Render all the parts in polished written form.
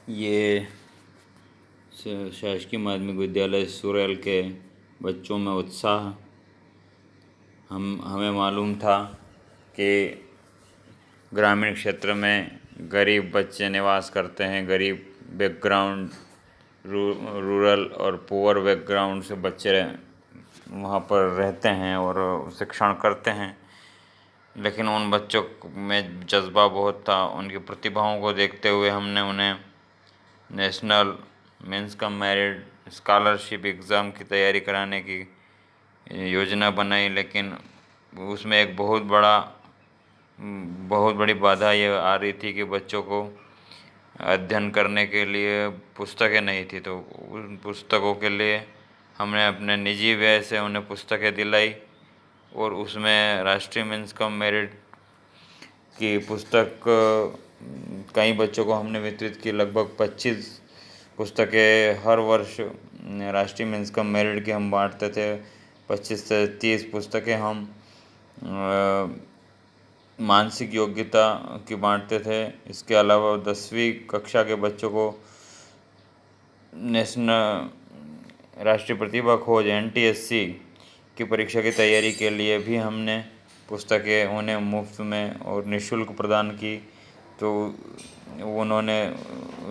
ये शासकीय माध्यमिक विद्यालय सुरैल के बच्चों में उत्साह। हमें मालूम था कि ग्रामीण क्षेत्र में गरीब बच्चे निवास करते हैं, गरीब बैकग्राउंड, रूरल और पुअर बैकग्राउंड से बच्चे वहाँ पर रहते हैं और शिक्षण करते हैं। लेकिन उन बच्चों में जज्बा बहुत था। उनकी प्रतिभाओं को देखते हुए हमने उन्हें national means cum merit scholarship exam की तैयारी कराने की योजना बनाई। लेकिन उसमें एक बहुत बड़ी बाधा ये आ रही थी कि बच्चों को अध्ययन करने के लिए पुस्तकें नहीं थी। तो उन पुस्तकों के लिए हमने अपने निजी व्यय से उन्हें पुस्तकें दिलाई और उसमें राष्ट्रीय मेंस कम मेरिट की पुस्तक कई बच्चों को हमने वितरित की। लगभग 25 पुस्तकें हर वर्ष राष्ट्रीय मेंस कम मेरिट की हम बांटते थे। 25 से 30 पुस्तकें हम मानसिक योग्यता की बांटते थे। इसके अलावा 10वीं कक्षा के बच्चों को नेशनल राष्ट्रीय प्रतिभा खोज NTSC की परीक्षा की तैयारी के लिए भी हमने पुस्तकें उन्हें मुफ्त में और निःशुल्क प्रदान की। तो उन्होंने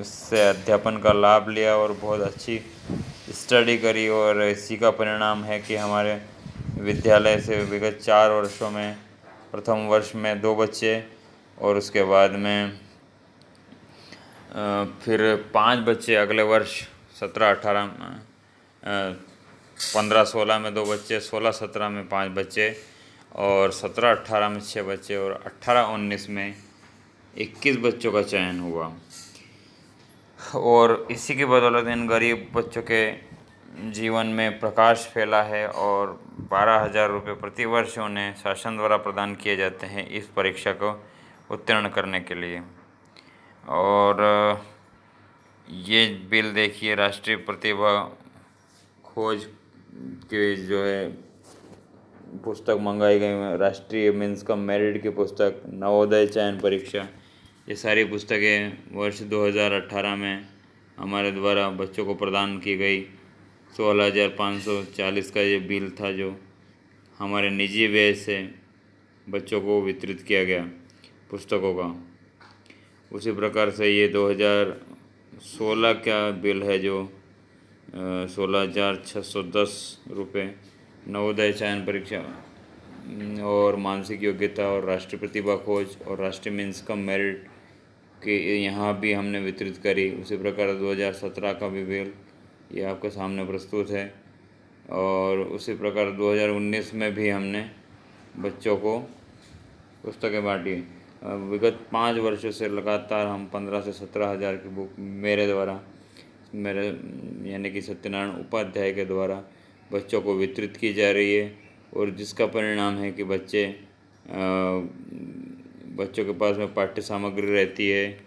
उससे अध्यापन का लाभ लिया और बहुत अच्छी स्टडी करी और इसी का परिणाम है कि हमारे विद्यालय से विगत 4 वर्षों में प्रथम वर्ष में 2 बच्चे और उसके बाद में फिर 5 बच्चे अगले वर्ष 17-18 15-16 में 2 बच्चे, 16-17 में 5 बच्चे और 17-18 में 6 बच्चे और 18-19 में 21 बच्चों का चयन हुआ। और इसी की बदौलत इन गरीब बच्चों के जीवन में प्रकाश फैला है और 12,000 रुपये प्रति वर्ष उन्हें शासन द्वारा प्रदान किए जाते हैं इस परीक्षा को उत्तीर्ण करने के लिए। और ये बिल देखिए, राष्ट्रीय प्रतिभा खोज की जो है पुस्तक मंगाई गई, राष्ट्रीय मेंस कम मेरिट की पुस्तक, नवोदय चयन परीक्षा, ये सारी पुस्तकें वर्ष 2018 में हमारे द्वारा बच्चों को प्रदान की गई। 16,540 का ये बिल था जो हमारे निजी व्यय से बच्चों को वितरित किया गया पुस्तकों का। उसी प्रकार से ये 2016 का बिल है जो 16,610 रुपये नवोदय चयन परीक्षा और मानसिक योग्यता और राष्ट्रीय प्रतिभा खोज और राष्ट्रीय मेंस कम मेरिट के यहाँ भी हमने वितरित करी। उसी प्रकार 2017 का भी बिल ये आपके सामने प्रस्तुत है। और उसी प्रकार 2019 में भी हमने बच्चों को पुस्तकें बांटी। विगत 5 वर्षों से लगातार हम 15 से 17 हज़ार की बुक मेरे यानी कि सत्यनारायण उपाध्याय के द्वारा बच्चों को वितरित की जा रही है। और जिसका परिणाम है कि बच्चों के पास में पाठ्य सामग्री रहती है,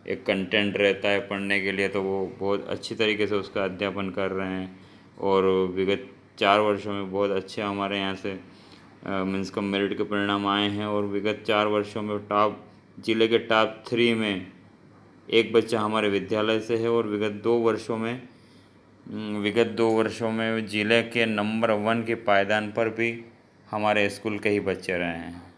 एक कंटेंट रहता है पढ़ने के लिए, तो वो बहुत अच्छी तरीके से उसका अध्यापन कर रहे हैं। और विगत 4 वर्षों में बहुत अच्छे हमारे यहाँ से मेंस कम मेरिट के परिणाम आए हैं। और विगत 4 वर्षों में जिले के टॉप 3 में एक बच्चा हमारे विद्यालय से है। और विगत 2 वर्षों में जिले के नंबर 1 के पायदान पर भी हमारे स्कूल के ही बच्चे रहे हैं।